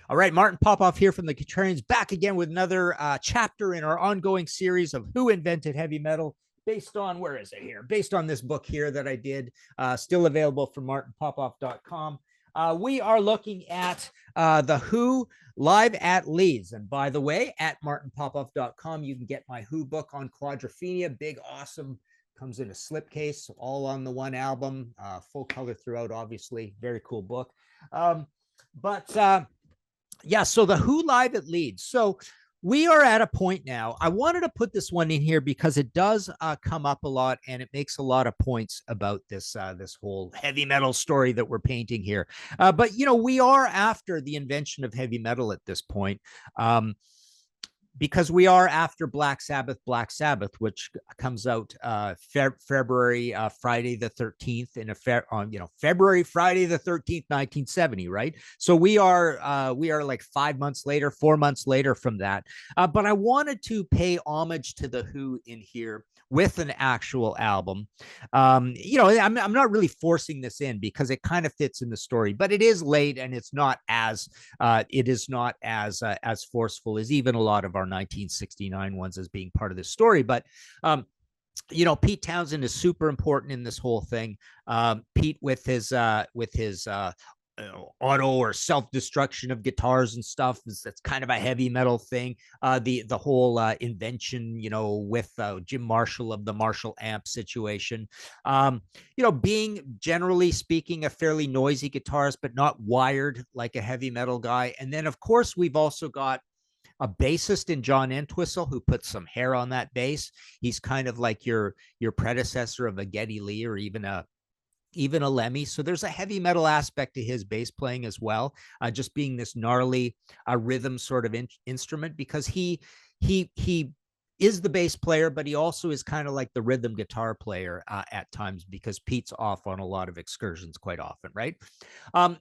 All right, Martin Popoff here from the Contrarians, back again with another chapter in our ongoing series of Who Invented Heavy Metal, based on, where is it here? Based on this book here that I did, still available from martinpopoff.com. We are looking at the Who live at Leeds. And by the way, at martinpopoff.com, you can get my Who book on Quadrophenia. Big, awesome, comes in a slipcase, all on the one album, full color throughout, obviously. Very cool book. Yeah, so the Who live at Leeds. So we are at a point now. I wanted to put this one in here because it does come up a lot, and it makes a lot of points about this this whole heavy metal story that we're painting here. But you know, we are after the invention of heavy metal at this point. Because we are after Black Sabbath, which comes out February Friday the 13th in February Friday the 13th, 1970, right? So we are like 5 months later, 4 months later from that. But I wanted to pay homage to the Who in here with an actual album. I'm not really forcing this in because it kind of fits in the story, but it is late and it's not as as forceful as even a lot of our 1969 ones as being part of this story. But Pete Townshend is super important in this whole thing. Pete with his auto or self-destruction of guitars and stuff, that's kind of a heavy metal thing. The whole invention, with Jim Marshall of the Marshall amp situation, being generally speaking a fairly noisy guitarist, but not wired like a heavy metal guy. And then of course we've also got a bassist in John Entwistle who puts some hair on that bass. He's kind of like your predecessor of a Geddy Lee or even a Lemmy. So there's a heavy metal aspect to his bass playing as well, just being this gnarly rhythm sort of instrument, because he is the bass player, but he also is kind of like the rhythm guitar player at times, because Pete's off on a lot of excursions quite often, right?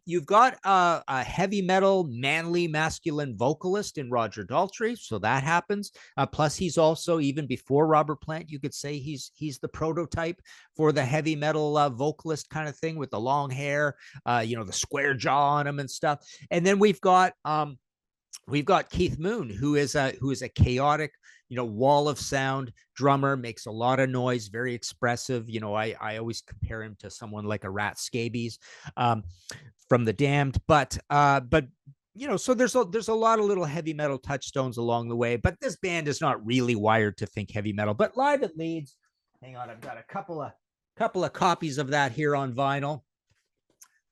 You've got a heavy metal, manly, masculine vocalist in Roger Daltrey, so that happens. Plus, he's also, even before Robert Plant, you could say he's the prototype for the heavy metal vocalist kind of thing, with the long hair, the square jaw on him and stuff. And then we've got Keith Moon, who is a chaotic, wall of sound drummer, makes a lot of noise, very expressive. I always compare him to someone like a Rat Scabies from The Damned, but so there's a lot of little heavy metal touchstones along the way. But this band is not really wired to think heavy metal. But live at Leeds, hang on, I've got a couple of copies of that here on vinyl.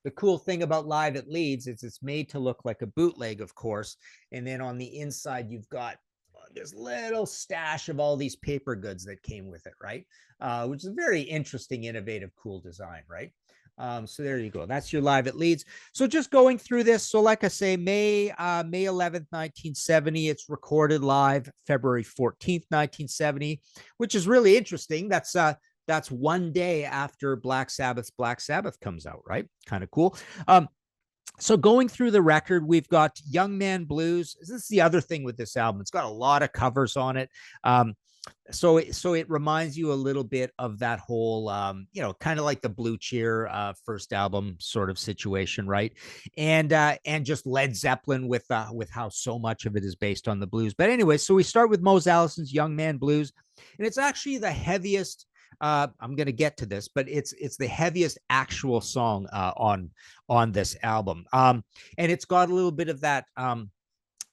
The cool thing about Live at Leeds is it's made to look like a bootleg, of course. And then on the inside, you've got this little stash of all these paper goods that came with it, right? Which is a very interesting, innovative, cool design, right? So there you go. That's your Live at Leeds. So just going through this. So like I say, May 11th, 1970, it's recorded live. February 14th, 1970, which is really interesting. That's one day after Black Sabbath comes out, right? Kind of cool. So going through the record, we've got Young Man Blues. This is the other thing with this album. It's got a lot of covers on it. So it reminds you a little bit of that whole, kind of like the Blue Cheer first album sort of situation, right? And just Led Zeppelin with how so much of it is based on the blues. But anyway, so we start with Mose Allison's Young Man Blues, and it's actually the heaviest. I'm going to get to this, but it's the heaviest actual song on this album. And it's got a little bit of that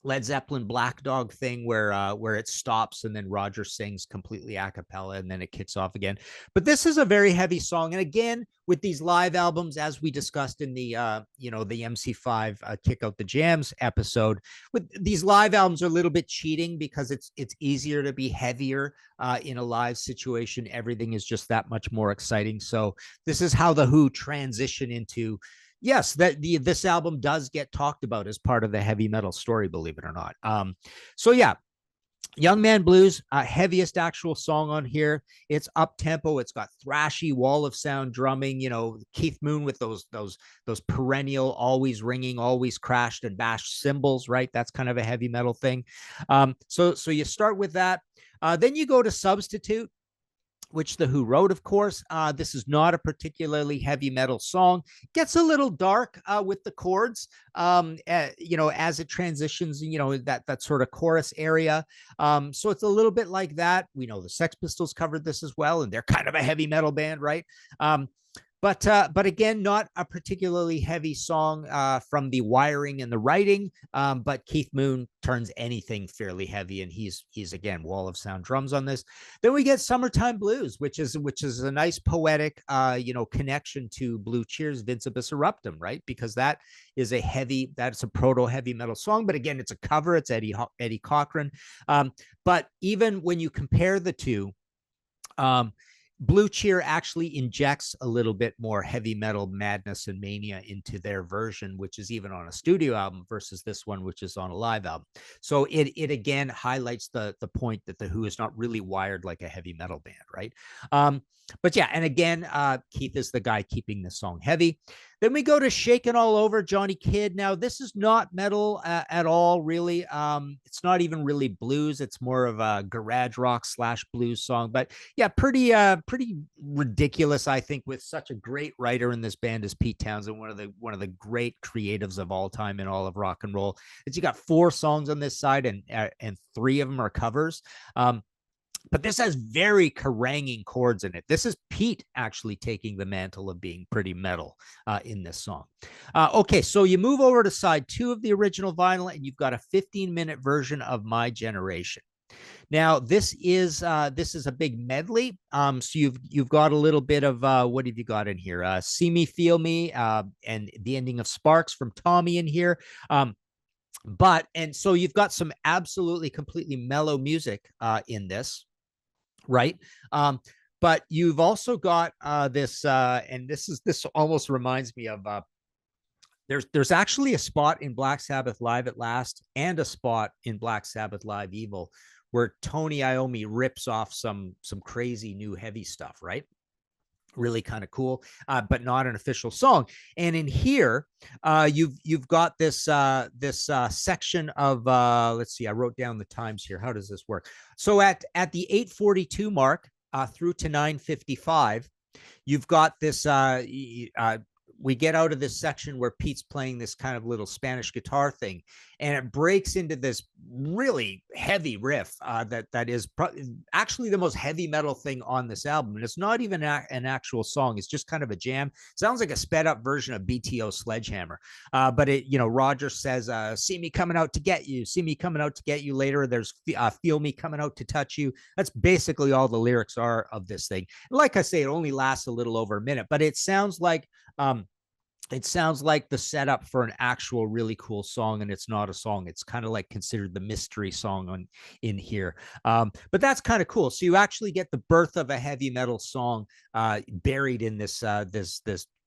Led Zeppelin Black Dog thing where it stops and then Roger sings completely a cappella and then it kicks off again. But this is a very heavy song. And again, with these live albums, as we discussed in the the MC5 Kick Out the Jams episode, with these live albums are a little bit cheating because it's easier to be heavier in a live situation. Everything is just that much more exciting. So this is how the Who transition into, yes, this album does get talked about as part of the heavy metal story, believe it or not. So yeah, Young Man Blues, heaviest actual song on here. It's up tempo. It's got thrashy wall of sound drumming. Keith Moon with those perennial, always ringing, always crashed and bashed cymbals. Right, that's kind of a heavy metal thing. So you start with that. Then you go to Substitute, which the Who wrote, of course. This is not a particularly heavy metal song. Gets a little dark with the chords, as it transitions, that sort of chorus area. So it's a little bit like that. We know the Sex Pistols covered this as well, and they're kind of a heavy metal band, right? But again, not a particularly heavy song from the wiring and the writing. But Keith Moon turns anything fairly heavy, and he's again Wall of Sound drums on this. Then we get Summertime Blues, which is a nice poetic connection to Blue Cheer's Vincebus Eruptum, right? Because that's a proto heavy metal song, but again, it's a cover. It's Eddie Cochran. But even when you compare the two, Blue Cheer actually injects a little bit more heavy metal madness and mania into their version, which is even on a studio album versus this one, which is on a live album. So it again highlights the point that the Who is not really wired like a heavy metal band, right? But yeah, and again, Keith is the guy keeping the song heavy. Then we go to Shakin' All Over, Johnny Kidd. Now, this is not metal at all, really. It's not even really blues. It's more of a garage rock / blues song. But yeah, pretty ridiculous, I think, with such a great writer in this band as Pete Townsend, one of the great creatives of all time in all of rock and roll. It's you got 4 songs on this side, and 3 of them are covers. But this has very caranging chords in it. This is Pete actually taking the mantle of being pretty metal in this song. Okay, so you move over to side 2 of the original vinyl, and you've got a 15-minute version of My Generation. Now, this is a big medley. So you've got a little bit of what have you got in here? See Me, Feel Me, and the ending of Sparks from Tommy in here. And so you've got some absolutely completely mellow music in this. Right. But you've also got this, and this almost reminds me of there's actually a spot in Black Sabbath Live at Last and a spot in Black Sabbath Live Evil where Tony Iommi rips off some crazy new heavy stuff, right? Really kind of cool, but not an official song. And in here, you've got this section of let's see, I wrote down the times here. How does this work? So at the 8:42 mark through to 9:55, you've got this. We get out of this section where Pete's playing this kind of little Spanish guitar thing, and it breaks into this really heavy riff that is actually the most heavy metal thing on this album. And it's not even an actual song. It's just kind of a jam. It sounds like a sped up version of BTO Sledgehammer. But Roger says, see me coming out to get you. See me coming out to get you later. There's feel me coming out to touch you. That's basically all the lyrics are of this thing. Like I say, it only lasts a little over a minute, but it sounds like the setup for an actual really cool song, and it's not a song. It's kind of like considered the mystery song in here. But that's kind of cool. So you actually get the birth of a heavy metal song buried in this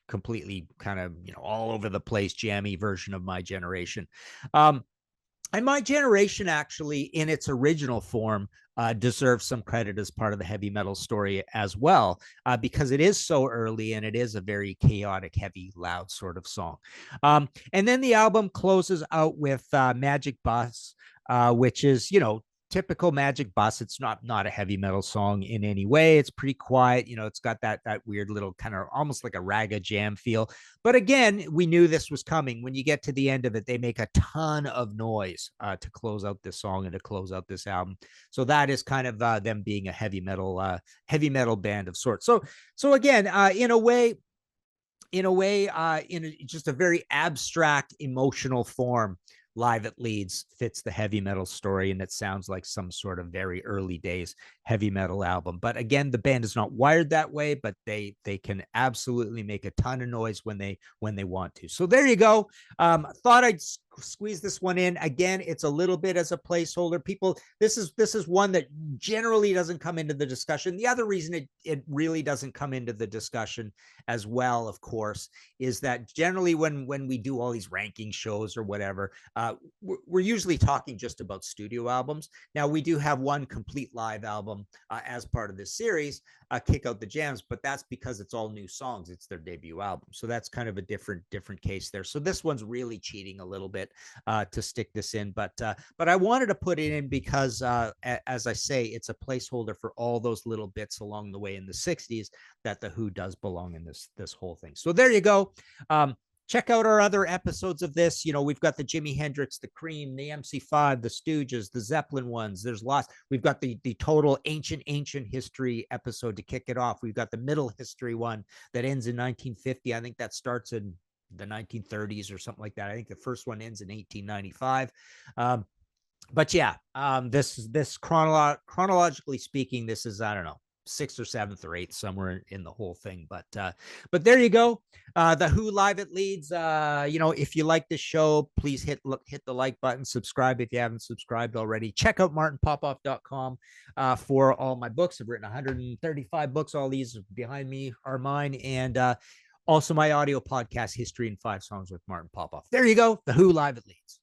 completely kind of all over the place jammy version of My Generation. And My Generation actually, in its original form, deserves some credit as part of the heavy metal story as well, because it is so early and it is a very chaotic, heavy, loud sort of song. And then the album closes out with Magic Bus, which is, typical Magic Bus. It's not a heavy metal song in any way. It's pretty quiet. It's got that weird little kind of almost like a raga jam feel. But again, we knew this was coming. When you get to the end of it, they make a ton of noise to close out this song and to close out this album. So that is kind of them being a heavy metal band of sorts. So again, in a way, just a very abstract emotional form, Live at Leeds fits the heavy metal story, and it sounds like some sort of very early days heavy metal album. But again, the band is not wired that way, but they can absolutely make a ton of noise when they want to. So there you go. Thought I'd squeeze this one in. Again, it's a little bit as a placeholder. People, this is one that generally doesn't come into the discussion. The other reason it really doesn't come into the discussion as well, of course, is that generally when we do all these ranking shows or whatever, we're usually talking just about studio albums. Now, we do have one complete live album as part of this series, Kick Out the Jams, but that's because it's all new songs. It's their debut album. So that's kind of a different case there. So this one's really cheating a little bit. bit to stick this in, but I wanted to put it in because as I say, it's a placeholder for all those little bits along the way in the 60s that the Who does belong in this whole thing. So there you go. Check out our other episodes of this. You know, we've got the Jimi Hendrix, the Cream, the MC5, the Stooges, the Zeppelin ones. There's lots. We've got the total ancient history episode to kick it off. We've got the middle history one that ends in 1950. I think that starts in the 1930s or something like that. I think the first one ends in 1895. But yeah, this chronologically speaking, this is, I don't know, 6th or 7th or 8th, somewhere in the whole thing. But there you go. The Who live at Leeds. You know, if you like this show, please hit the like button, subscribe if you haven't subscribed already. Check out martinpopoff.com for all my books. I've written 135 books. All these behind me are mine. And also my audio podcast, History in 5 Songs with Martin Popoff. There you go. The Who live at Leeds.